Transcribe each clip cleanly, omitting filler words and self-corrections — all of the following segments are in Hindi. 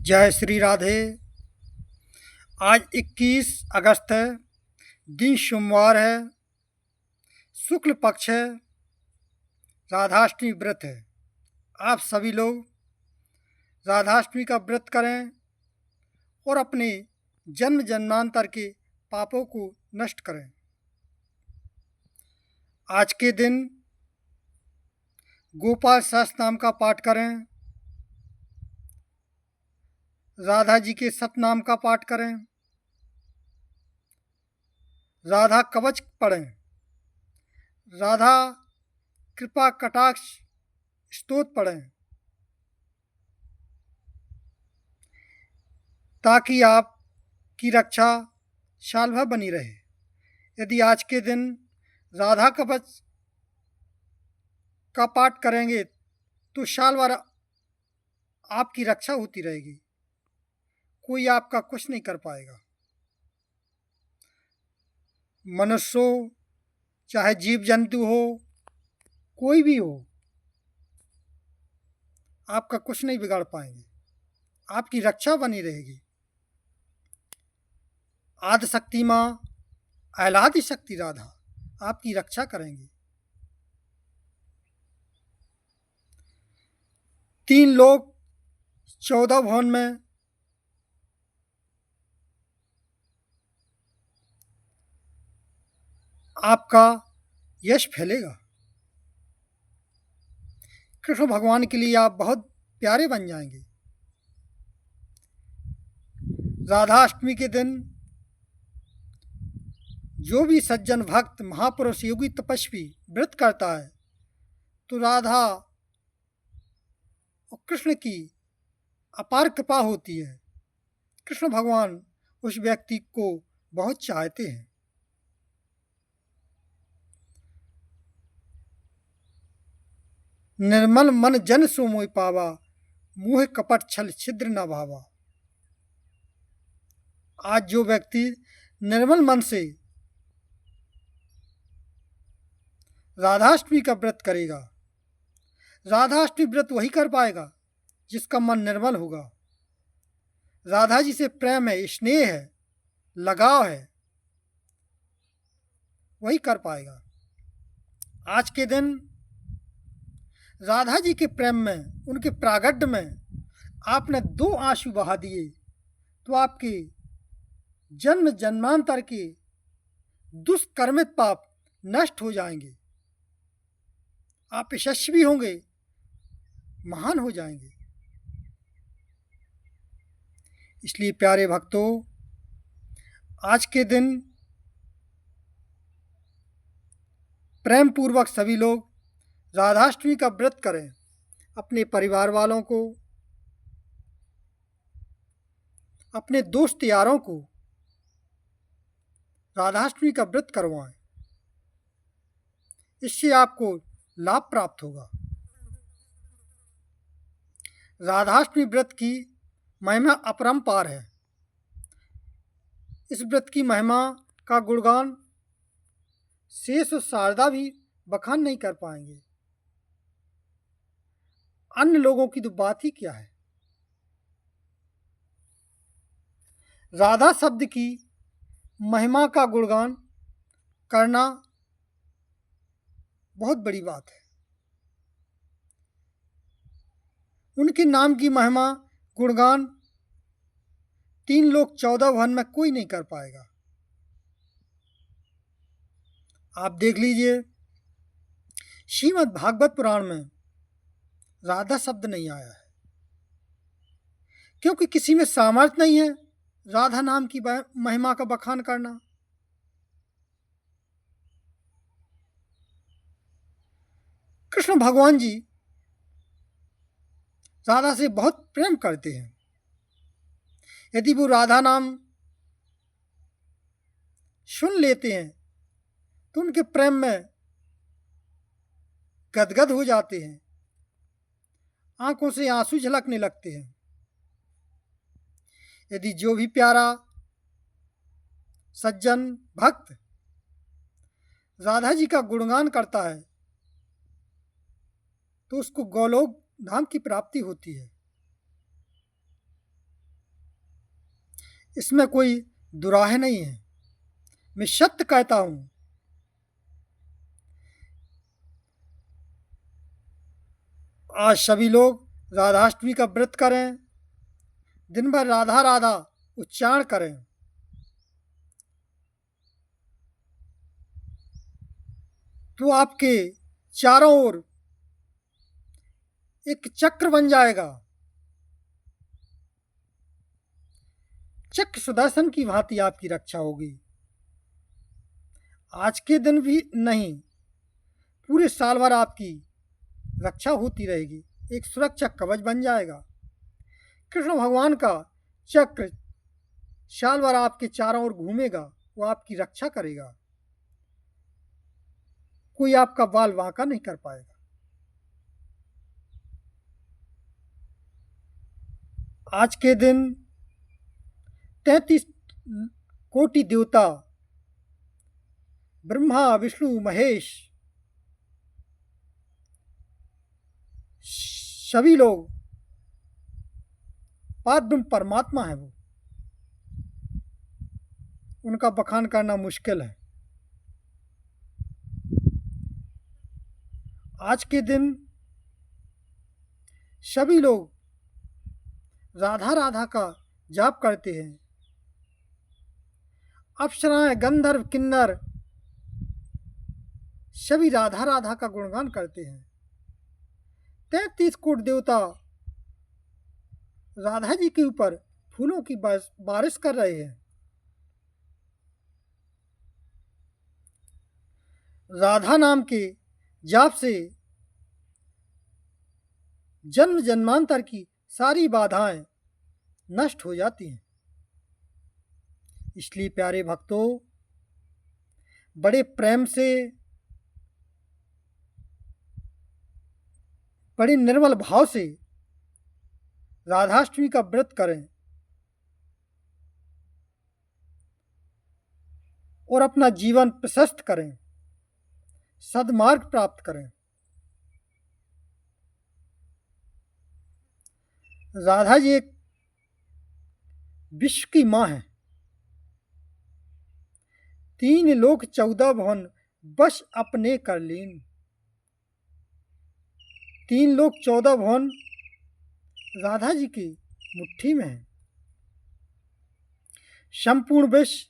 जय श्री राधे। आज 21 अगस्त है। दिन सोमवार है। शुक्ल पक्ष है। राधाष्टमी व्रत है। आप सभी लोग राधाष्टमी का व्रत करें और अपने जन्म जन्मांतर के पापों को नष्ट करें। आज के दिन गोपाल सहस्त्र नाम का पाठ करें, राधा जी के सतनाम का पाठ करें, राधा कवच पढ़ें, राधा कृपा कटाक्ष स्तोत्र पढ़ें, ताकि आपकी रक्षा साल भर बनी रहे। यदि आज के दिन राधा कवच का पाठ करेंगे तो साल भर आपकी रक्षा होती रहेगी, कोई आपका कुछ नहीं कर पाएगा। मनुष्य हो चाहे जीव जंतु हो, कोई भी हो, आपका कुछ नहीं बिगाड़ पाएंगे, आपकी रक्षा बनी रहेगी। आदि शक्ति माँ आह्लादि शक्ति राधा आपकी रक्षा करेंगी। 3 लोग 14 भवन में आपका यश फैलेगा। कृष्ण भगवान के लिए आप बहुत प्यारे बन जाएंगे। राधाष्टमी के दिन जो भी सज्जन भक्त महापुरुष योगी तपस्वी व्रत करता है तो राधा और कृष्ण की अपार कृपा होती है। कृष्ण भगवान उस व्यक्ति को बहुत चाहते हैं। निर्मल मन जन सो मोहि पावा, मोह कपट छल छिद्र न भावा। आज जो व्यक्ति निर्मल मन से राधाष्टमी का व्रत करेगा, राधाष्टमी व्रत वही कर पाएगा जिसका मन निर्मल होगा, राधा जी से प्रेम है, स्नेह है, लगाव है, वही कर पाएगा। आज के दिन राधा जी के प्रेम में, उनके प्रागट्य में आपने 2 आंसू बहा दिए तो आपके जन्म जन्मांतर के दुष्कर्मित पाप नष्ट हो जाएंगे। आप यशस्वी होंगे, महान हो जाएंगे। इसलिए प्यारे भक्तों, आज के दिन प्रेम पूर्वक सभी लोग राधाष्टमी का व्रत करें। अपने परिवार वालों को, अपने दोस्त यारों को राधाष्टमी का व्रत करवाएं। इससे आपको लाभ प्राप्त होगा। राधाष्टमी व्रत की महिमा अपरंपार है। इस व्रत की महिमा का गुणगान शेष और शारदा भी बखान नहीं कर पाएंगे। अन्य लोगों की तो बात ही क्या है। राधा शब्द की महिमा का गुणगान करना बहुत बड़ी बात है। उनके नाम की महिमा गुणगान 3 लोग 14 भवन में कोई नहीं कर पाएगा। आप देख लीजिए, श्रीमद् भागवत पुराण में राधा शब्द नहीं आया है, क्योंकि किसी में सामर्थ्य नहीं है राधा नाम की महिमा का बखान करना। कृष्ण भगवान जी राधा से बहुत प्रेम करते हैं। यदि वो राधा नाम सुन लेते हैं तो उनके प्रेम में गदगद हो जाते हैं, आंखों से आंसू झलकने लगते हैं। यदि जो भी प्यारा सज्जन भक्त राधा जी का गुणगान करता है तो उसको गोलोक धाम की प्राप्ति होती है। इसमें कोई दुराहे नहीं है। मैं सत्य कहता हूँ। आज सभी लोग राधाष्टमी का व्रत करें, दिन भर राधा राधा उच्चारण करें। तो आपके चारों ओर एक चक्र बन जाएगा, चक्र सुदर्शन की भांति आपकी रक्षा होगी। आज के दिन भी नहीं, पूरे साल भर आपकी रक्षा होती रहेगी, एक सुरक्षा कवच बन जाएगा। कृष्ण भगवान का चक्र साल भर आपके चारों ओर घूमेगा, वो आपकी रक्षा करेगा, कोई आपका बाल वांका नहीं कर पाएगा। आज के दिन 33 कोटि देवता, ब्रह्मा विष्णु महेश, सभी लोग परब्रह्म परमात्मा है, वो उनका बखान करना मुश्किल है। आज के दिन सभी लोग राधा राधा का जाप करते हैं। अप्सराएं, गंधर्व, किन्नर सभी राधा राधा का गुणगान करते हैं। 33 कोटि देवता राधा जी के ऊपर फूलों की बारिश कर रहे हैं। राधा नाम के जाप से जन्म जन्मांतर की सारी बाधाएं नष्ट हो जाती हैं। इसलिए प्यारे भक्तों, बड़े प्रेम से, बड़े निर्मल भाव से राधाष्टमी का व्रत करें और अपना जीवन प्रशस्त करें, सद्मार्ग प्राप्त करें। राधा जी एक विश्व की माँ है। 3 लोक 14 भुवन बस अपने कर लीन। 3 लोक 14 भुवन राधा जी की मुट्ठी में है। संपूर्ण विश्व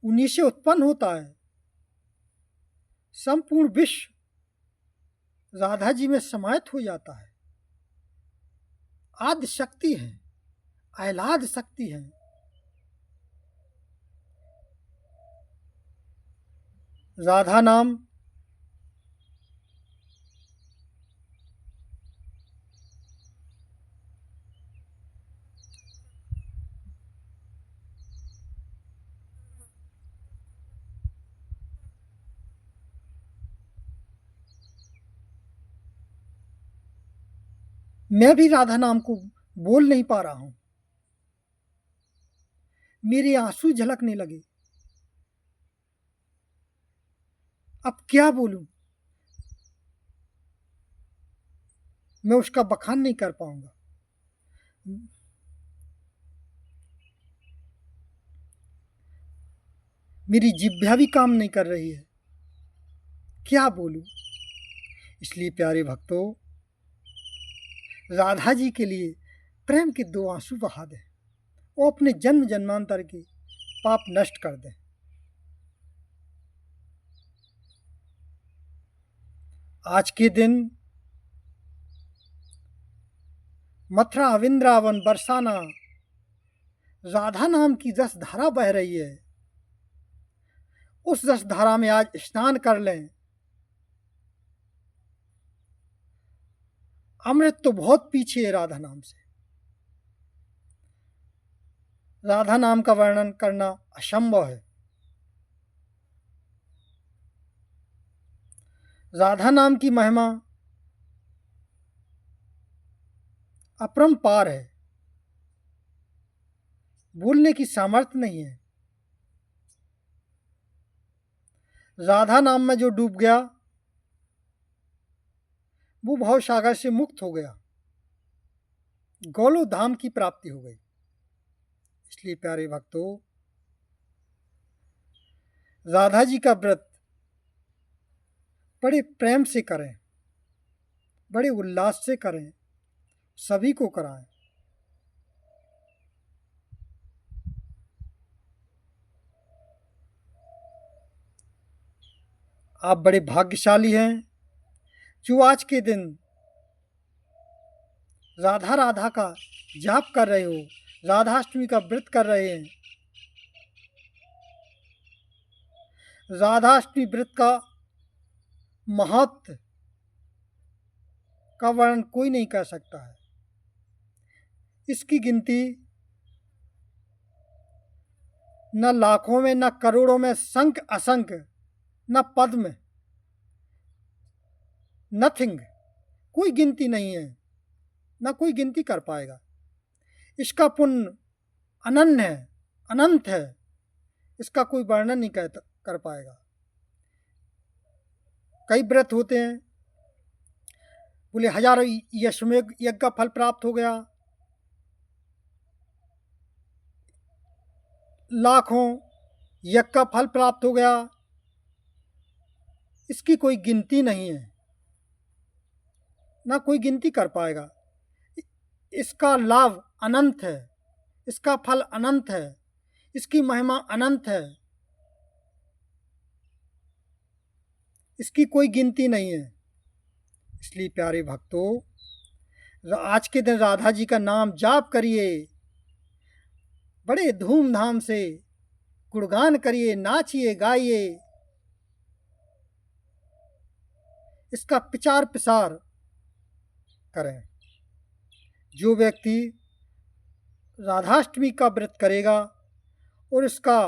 उन्हीं से उत्पन्न होता है। संपूर्ण विश्व राधा जी में समाहित हो जाता है। आदि शक्ति है, आह्लाद शक्ति है। राधा नाम मैं भी राधा नाम को बोल नहीं पा रहा हूं, मेरे आंसू झलकने लगे। अब क्या बोलूं, मैं उसका बखान नहीं कर पाऊंगा। मेरी जिह्वा भी काम नहीं कर रही है, क्या बोलूं। इसलिए प्यारे भक्तों, राधा जी के लिए प्रेम के 2 आंसू बहा दें, वो अपने जन्म जन्मांतर के पाप नष्ट कर दें। आज के दिन मथुरा, वृंदावन, बरसाना राधा नाम की रस धारा बह रही है। उस रस धारा में आज स्नान कर लें। अमृत तो बहुत पीछे है राधा नाम से। राधा नाम का वर्णन करना असंभव है। राधा नाम की महिमा अपरंपार है, बोलने की सामर्थ्य नहीं है। राधा नाम में जो डूब गया वो भव सागर से मुक्त हो गया, गौलो धाम की प्राप्ति हो गई। इसलिए प्यारे भक्तों, राधा जी का व्रत बड़े प्रेम से करें, बड़े उल्लास से करें, सभी को कराएं। आप बड़े भाग्यशाली हैं जो आज के दिन राधा राधा का जाप कर रहे हो, राधाष्टमी का व्रत कर रहे हैं। राधाष्टमी व्रत का महत्व का वर्णन कोई नहीं कर सकता है। इसकी गिनती न लाखों में, न करोड़ों में, संख्य असंख्य, न पद में, नथिंग, कोई गिनती नहीं है, न कोई गिनती कर पाएगा। इसका पुण्य अनन्य है, अनंत है, इसका कोई वर्णन नहीं कर पाएगा। कई व्रत होते हैं, बोले हजारों यज्ञ का फल प्राप्त हो गया, लाखों यज्ञ का फल प्राप्त हो गया, इसकी कोई गिनती नहीं है, ना कोई गिनती कर पाएगा। इसका लाभ अनंत है, इसका फल अनंत है, इसकी महिमा अनंत है, इसकी कोई गिनती नहीं है। इसलिए प्यारे भक्तों, आज के दिन राधा जी का नाम जाप करिए, बड़े धूमधाम से गुणगान करिए, नाचिए, गाइए, इसका प्रचार प्रसार करें। जो व्यक्ति राधाष्टमी का व्रत करेगा और इसका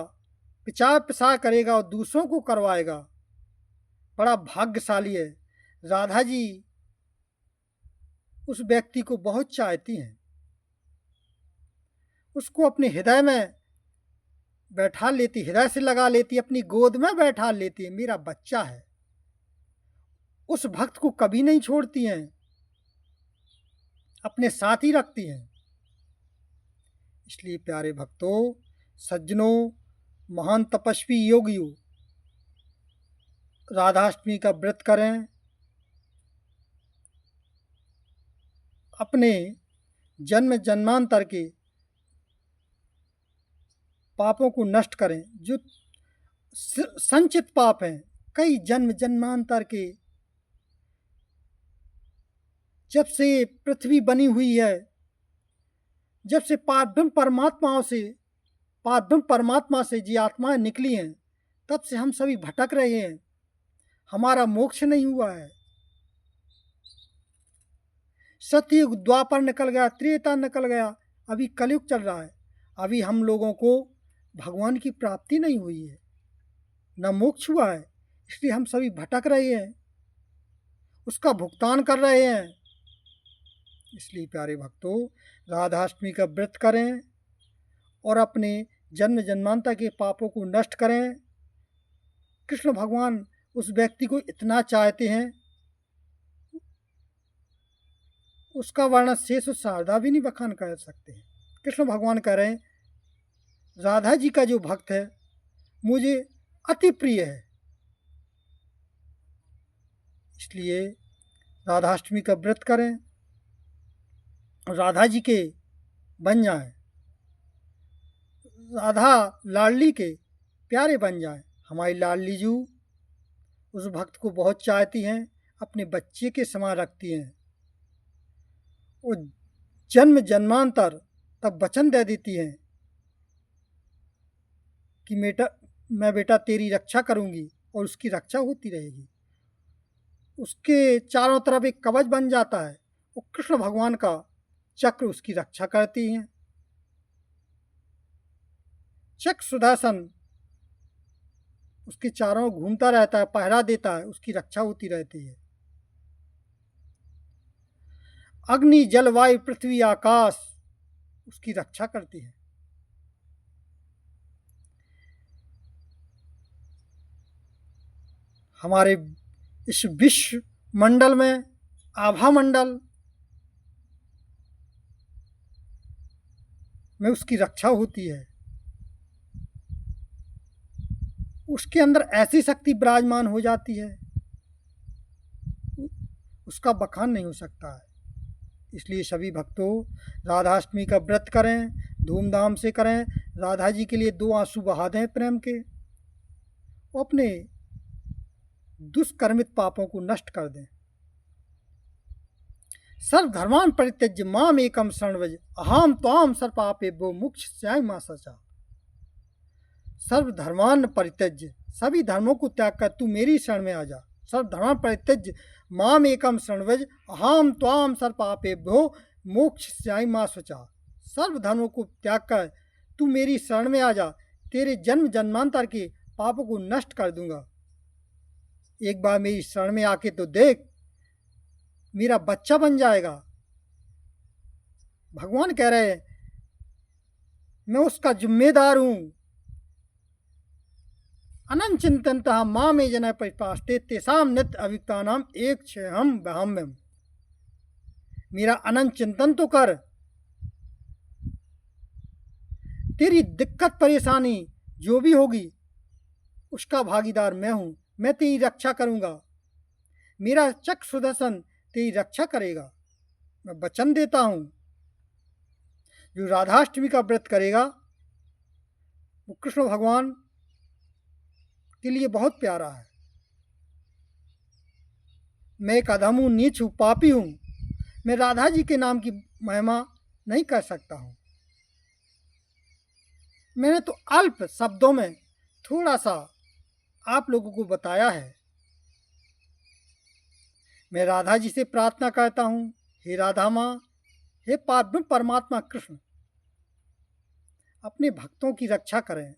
प्रचार प्रसार करेगा और दूसरों को करवाएगा, बड़ा भाग्यशाली है। राधा जी उस व्यक्ति को बहुत चाहती हैं, उसको अपने हृदय में बैठा लेती, हृदय से लगा लेती, अपनी गोद में बैठा लेती है, मेरा बच्चा है। उस भक्त को कभी नहीं छोड़ती हैं, अपने साथ ही रखती हैं। इसलिए प्यारे भक्तों, सज्जनों, महान तपस्वी योगियों, राधाष्टमी का व्रत करें, अपने जन्म जन्मांतर के पापों को नष्ट करें। जो संचित पाप हैं, कई जन्म जन्मांतर के, जब से पृथ्वी बनी हुई है, जब से पारब्रह्म परमात्मा से जी आत्माएं निकली हैं, तब से हम सभी भटक रहे हैं, हमारा मोक्ष नहीं हुआ है। सतयुग द्वापर निकल गया, त्रेता निकल गया, अभी कलयुग चल रहा है। अभी हम लोगों को भगवान की प्राप्ति नहीं हुई है, न मोक्ष हुआ है, इसलिए हम सभी भटक रहे हैं, उसका भुगतान कर रहे हैं। इसलिए प्यारे भक्तों, राधाष्टमी का व्रत करें और अपने जन्म जन्मांतर के पापों को नष्ट करें। कृष्ण भगवान उस व्यक्ति को इतना चाहते हैं, उसका वर्णन शेष और शारदा भी नहीं बखान कर सकते हैं। कृष्ण भगवान कह रहे हैं, राधा जी का जो भक्त है मुझे अति प्रिय है। इसलिए राधाष्टमी का व्रत करें, राधा जी के बन जाएं, राधा लाडली के प्यारे बन जाएं। हमारी लाडली जी उस भक्त को बहुत चाहती हैं, अपने बच्चे के समान रखती हैं, वो जन्म जन्मांतर तब वचन दे देती हैं कि मैं बेटा तेरी रक्षा करूंगी, और उसकी रक्षा होती रहेगी। उसके चारों तरफ एक कवच बन जाता है, वो कृष्ण भगवान का चक्र उसकी रक्षा करती हैं। चक्र सुदर्शन उसके चारों घूमता रहता है, पहरा देता है, उसकी रक्षा होती रहती है। अग्नि जल वायु पृथ्वी आकाश उसकी रक्षा करती है। हमारे इस विश्व मंडल में, आभा मंडल में उसकी रक्षा होती है। उसके अंदर ऐसी शक्ति विराजमान हो जाती है, उसका बखान नहीं हो सकता है। इसलिए सभी भक्तों राधाष्टमी का व्रत करें, धूमधाम से करें, राधा जी के लिए 2 आंसू बहा दें प्रेम के, और अपने दुष्कर्मित पापों को नष्ट कर दें। सर्वधर्मान् परित्यज्य माम एकम शरण व्रज अहम त्वाम सर्वपापेभ्यो मोक्षयिष्यामि मा शुचः। सर्वधर्मान् परित्यज्य, सभी धर्मों को त्याग कर तू मेरी शरण में आ जा। सर्वधर्मान् परित्यज्य माम एकम शरण व्रज अहम त्वाम सर्वपापेभ्यो मोक्षयिष्यामि मा शुचः। सर्व धर्मों को त्याग कर तू मेरी शरण में आ जा, तेरे जन्म जन्मांतर के पापों को नष्ट कर दूंगा। एक बार मेरी शरण में आके तो देख, मेरा बच्चा बन जाएगा। भगवान कह रहे हैं मैं उसका जिम्मेदार हूं। अनंत चिंतनतः मां में जन परिपास्ते तेसाम नित्य अभियुक्तानाम एक क्षयहम बहम्यम। मेरा अनंत चिंतन तो कर, तेरी दिक्कत परेशानी जो भी होगी उसका भागीदार मैं हूं। मैं तेरी रक्षा करूंगा, मेरा चक्र सुदर्शन तेरी रक्षा करेगा। मैं वचन देता हूं, जो राधाष्टमी का व्रत करेगा वो कृष्ण भगवान के लिए बहुत प्यारा है। मैं एक अधम हूं, नीच हूं, पापी हूं, मैं राधा जी के नाम की महिमा नहीं कर सकता हूं। मैंने तो अल्प शब्दों में थोड़ा सा आप लोगों को बताया है। मैं राधा जी से प्रार्थना करता हूं, हे राधा माँ, हे पावन परमात्मा कृष्ण, अपने भक्तों की रक्षा करें,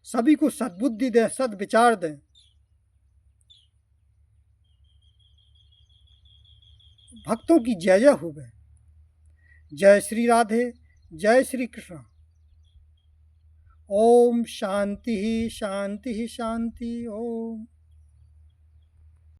सभी को सद्बुद्धि दें, सद्विचार दें। भक्तों की जय जय हो गए। जय श्री राधे, जय श्री कृष्ण। ओम शांति शांति शांति। ओम।